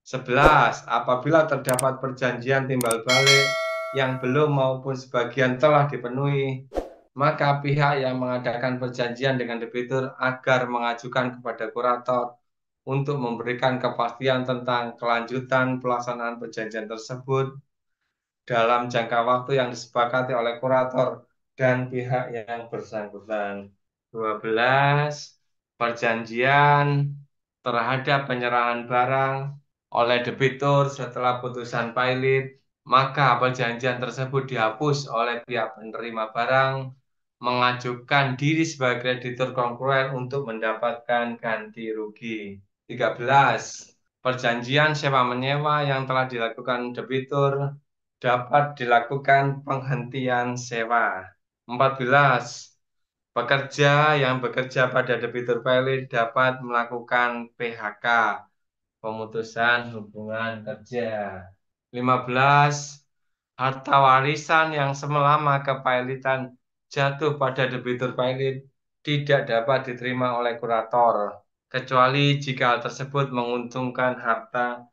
11. Apabila terdapat perjanjian timbal balik yang belum maupun sebagian telah dipenuhi, maka pihak yang mengadakan perjanjian dengan debitur agar mengajukan kepada kurator untuk memberikan kepastian tentang kelanjutan pelaksanaan perjanjian tersebut dalam jangka waktu yang disepakati oleh kurator dan pihak yang bersangkutan. 12. Perjanjian terhadap penyerahan barang oleh debitur setelah putusan pailit, maka perjanjian tersebut dihapus oleh pihak penerima barang mengajukan diri sebagai kreditur konkurren untuk mendapatkan ganti rugi. 13. Perjanjian sewa menyewa yang telah dilakukan debitur dapat dilakukan penghentian sewa. 14. Pekerja yang bekerja pada debitur pailit dapat melakukan PHK, pemutusan hubungan kerja. 15. Harta warisan yang selama kepailitan jatuh pada debitur pailit tidak dapat diterima oleh kurator, kecuali jika hal tersebut menguntungkan harta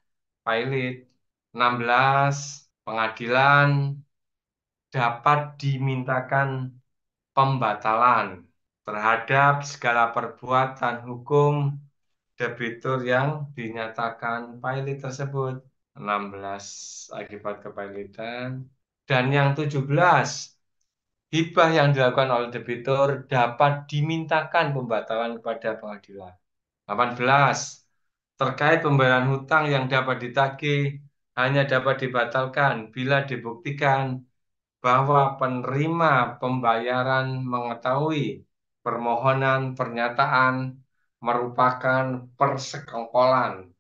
pailit. 16. Pengadilan dapat dimintakan pembatalan terhadap segala perbuatan hukum debitur yang dinyatakan pailit tersebut. 16. Akibat kepailitan. Dan yang 17, hibah yang dilakukan oleh debitur dapat dimintakan pembatalan kepada pengadilan. 18. Terkait pembayaran hutang yang dapat ditagih hanya dapat dibatalkan bila dibuktikan bahwa penerima pembayaran mengetahui permohonan pernyataan merupakan persekongkolan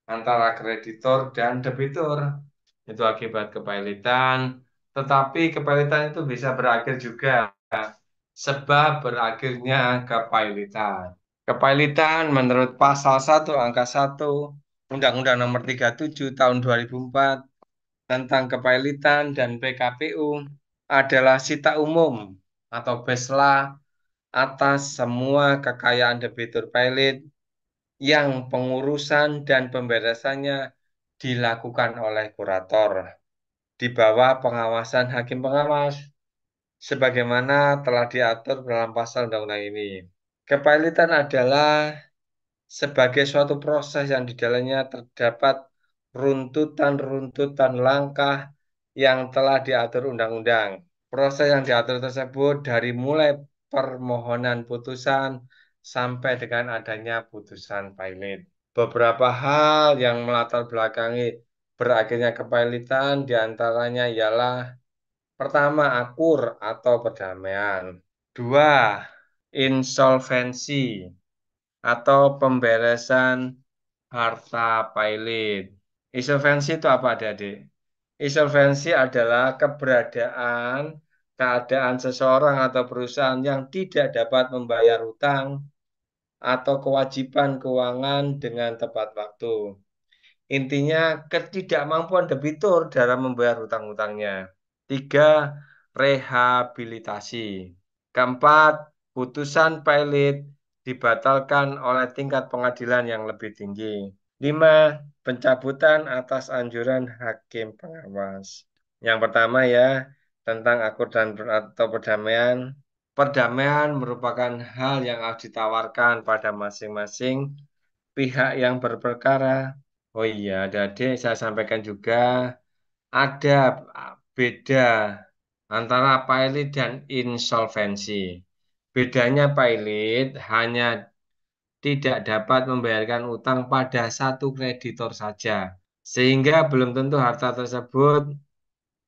antara kreditor dan debitur. Itu akibat kepailitan, tetapi kepailitan itu bisa berakhir juga sebab berakhirnya kepailitan. Kepailitan menurut pasal 1 angka 1 Undang-Undang Nomor 37 Tahun 2004 tentang kepailitan dan PKPU adalah sita umum atau beslah atas semua kekayaan debitur pailit yang pengurusan dan pemberesannya dilakukan oleh kurator di bawah pengawasan hakim pengawas sebagaimana telah diatur dalam pasal undang-undang ini. Kepailitan adalah sebagai suatu proses yang di dalamnya terdapat runtutan-runtutan langkah yang telah diatur undang-undang. Proses yang diatur tersebut dari mulai permohonan putusan sampai dengan adanya putusan pailit. Beberapa hal yang melatar belakangi berakhirnya kepailitan diantaranya ialah pertama, akur atau perdamaian. Dua, insolvensi atau pemberesan harta pailit. Insolvensi itu apa, adik-adik? Insolvensi adalah keadaan seseorang atau perusahaan yang tidak dapat membayar hutang atau kewajiban keuangan dengan tepat waktu. Intinya, ketidakmampuan debitur dalam membayar hutang-hutangnya. Tiga, rehabilitasi. Keempat, putusan pailit dibatalkan oleh tingkat pengadilan yang lebih tinggi. Lima, pencabutan atas anjuran hakim pengawas. Yang pertama ya, tentang akur dan atau perdamaian. Perdamaian merupakan hal yang harus ditawarkan pada masing-masing pihak yang berperkara. Oh iya, adik saya sampaikan juga ada beda antara pailit dan insolvensi. Bedanya pailit hanya tidak dapat membayarkan utang pada satu kreditor saja, sehingga belum tentu harta tersebut,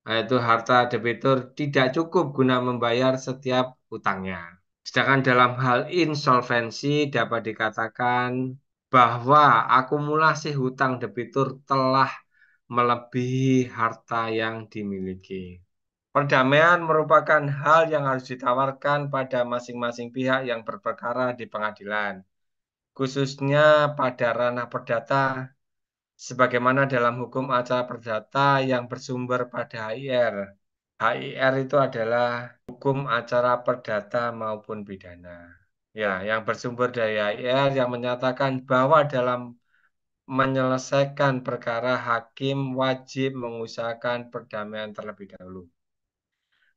yaitu harta debitur, tidak cukup guna membayar setiap utangnya. Sedangkan dalam hal insolvensi dapat dikatakan bahwa akumulasi hutang debitur telah melebihi harta yang dimiliki. Perdamaian merupakan hal yang harus ditawarkan pada masing-masing pihak yang berperkara di pengadilan, khususnya pada ranah perdata, sebagaimana dalam hukum acara perdata yang bersumber pada HIR. HIR itu adalah hukum acara perdata maupun pidana. Ya, yang bersumber dari HIR yang menyatakan bahwa dalam menyelesaikan perkara, hakim wajib mengusahakan perdamaian terlebih dahulu.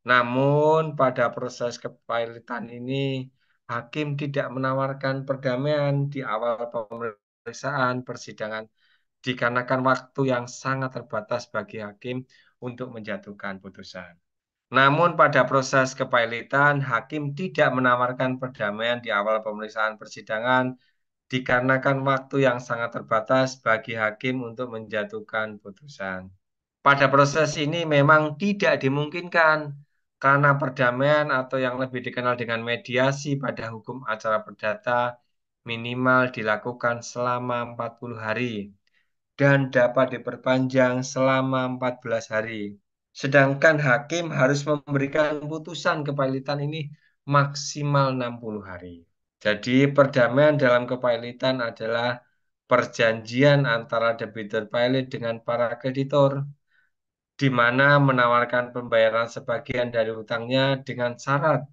Namun, pada proses kepilitan ini, hakim tidak menawarkan perdamaian di awal pemeriksaan persidangan dikarenakan waktu yang sangat terbatas bagi hakim untuk menjatuhkan putusan. Namun pada proses kepilitan, hakim tidak menawarkan perdamaian di awal pemeriksaan persidangan dikarenakan waktu yang sangat terbatas bagi hakim untuk menjatuhkan putusan. Pada proses ini memang tidak dimungkinkan karena perdamaian atau yang lebih dikenal dengan mediasi pada hukum acara perdata minimal dilakukan selama 40 hari dan dapat diperpanjang selama 14 hari. Sedangkan hakim harus memberikan putusan kepilitan ini maksimal 60 hari. Jadi perdamaian dalam kepilitan adalah perjanjian antara debitur pilot dengan para kreditor, di mana menawarkan pembayaran sebagian dari hutangnya dengan syarat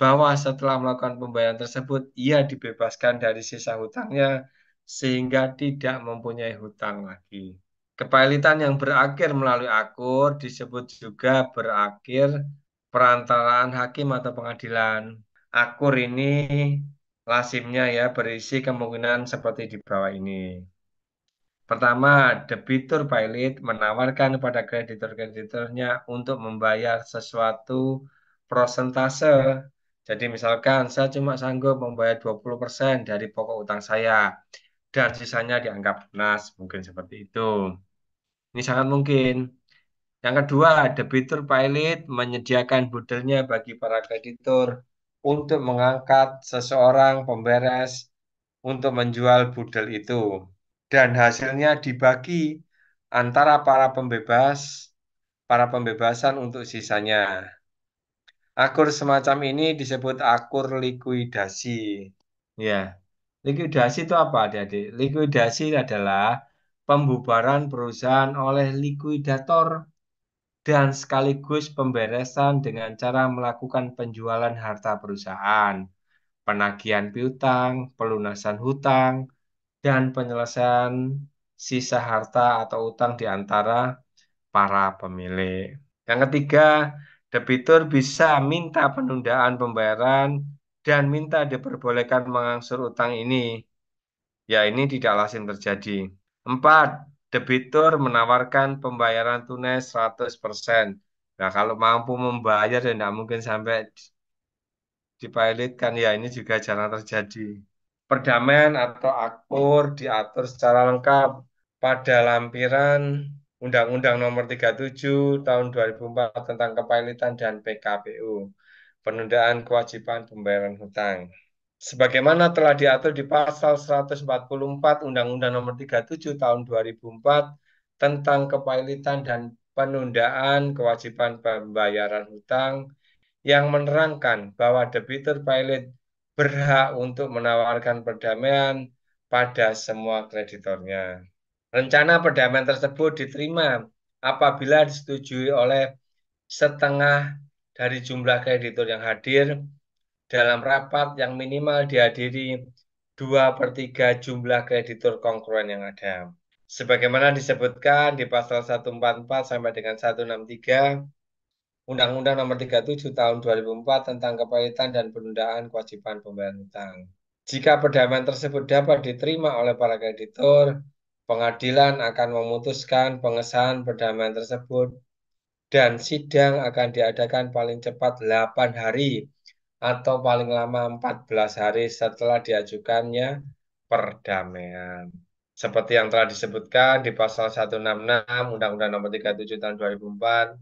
bahwa setelah melakukan pembayaran tersebut, ia dibebaskan dari sisa hutangnya sehingga tidak mempunyai hutang lagi. Kepilitan yang berakhir melalui akur disebut juga berakhir perantaraan hakim atau pengadilan. Akur ini lazimnya ya berisi kemungkinan seperti di bawah ini. Pertama, debitur pilot menawarkan kepada kreditor-kreditornya untuk membayar sesuatu prosentase. Jadi misalkan saya cuma sanggup membayar 20% dari pokok utang saya dan sisanya dianggap lunas, mungkin seperti itu. Ini sangat mungkin. Yang kedua, debitur pilot menyediakan budelnya bagi para kreditur untuk mengangkat seseorang pemberes untuk menjual budel itu. Dan hasilnya dibagi antara para pembebasan untuk sisanya. Akur semacam ini disebut akur likuidasi. Ya, likuidasi itu apa, adik-adik? Likuidasi adalah pembubaran perusahaan oleh likuidator dan sekaligus pemberesan dengan cara melakukan penjualan harta perusahaan, penagihan piutang, pelunasan hutang, dan penyelesaian sisa harta atau utang di antara para pemilik. Yang ketiga, debitur bisa minta penundaan pembayaran dan minta diperbolehkan mengangsur utang ini. Ya, ini tidak lazim terjadi. Empat, debitur menawarkan pembayaran tunai 100%. Nah, kalau mampu membayar ya tidak mungkin sampai dipilotkan. Ya, ini juga jarang terjadi. Perdamaian atau akur diatur secara lengkap pada lampiran Undang-Undang Nomor 37 Tahun 2004 tentang Kepailitan dan PKPU, penundaan kewajiban pembayaran hutang. Sebagaimana telah diatur di pasal 144 Undang-Undang Nomor 37 Tahun 2004 tentang kepailitan dan penundaan kewajiban pembayaran hutang yang menerangkan bahwa debitur pilot berhak untuk menawarkan perdamaian pada semua kreditornya. Rencana perdamaian tersebut diterima apabila disetujui oleh setengah dari jumlah kreditur yang hadir dalam rapat yang minimal dihadiri 2/3 jumlah kreditur kongruen yang ada. Sebagaimana disebutkan di pasal 144 sampai dengan 163 Undang-Undang Nomor 37 Tahun 2004 tentang Kepailitan dan Penundaan Kewajiban Pembayaran Hutang. Jika perdamaian tersebut dapat diterima oleh para kreditur, pengadilan akan memutuskan pengesahan perdamaian tersebut dan sidang akan diadakan paling cepat 8 hari atau paling lama 14 hari setelah diajukannya perdamaian. Seperti yang telah disebutkan di pasal 166 Undang-Undang Nomor 37 Tahun 2004,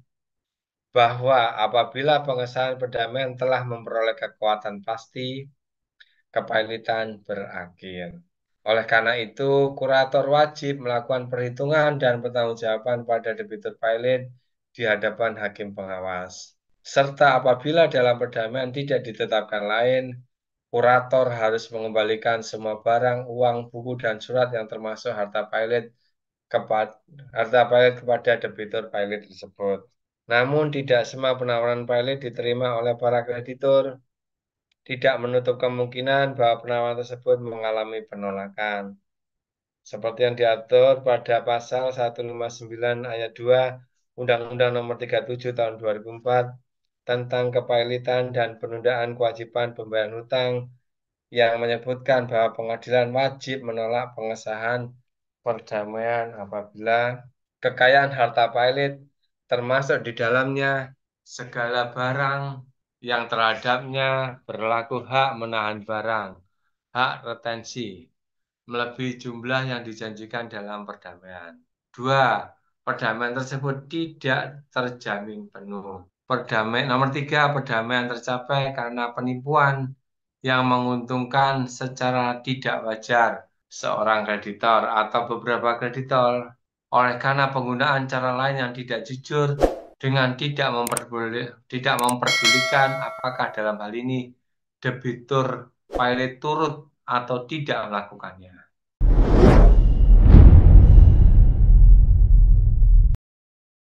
bahwa apabila pengesahan perdamaian telah memperoleh kekuatan pasti, kepailitan berakhir. Oleh karena itu, kurator wajib melakukan perhitungan dan pertanggungjawaban pada debitur pilot di hadapan hakim pengawas. Serta apabila dalam perdamaian tidak ditetapkan lain, kurator harus mengembalikan semua barang, uang, buku, dan surat yang termasuk harta pilot kepada debitur pilot tersebut. Namun tidak semua penawaran pilot diterima oleh para kreditur, tidak menutup kemungkinan bahwa penawaran tersebut mengalami penolakan. seperti yang diatur pada pasal 159 ayat 2 Undang-Undang Nomor 37 Tahun 2004 tentang kepailitan dan penundaan kewajiban pembayaran hutang yang menyebutkan bahwa pengadilan wajib menolak pengesahan perdamaian apabila kekayaan harta pailit termasuk di dalamnya segala barang yang terhadapnya berlaku hak menahan barang, hak retensi, melebihi jumlah yang dijanjikan dalam perdamaian. Dua, perdamaian tersebut tidak terjamin penuh. Nomor tiga, perdamaian tercapai karena penipuan yang menguntungkan secara tidak wajar seorang kreditor atau beberapa kreditor oleh karena penggunaan cara lain yang tidak jujur dengan tidak memperdulikan apakah dalam hal ini debitur pilot turut atau tidak melakukannya.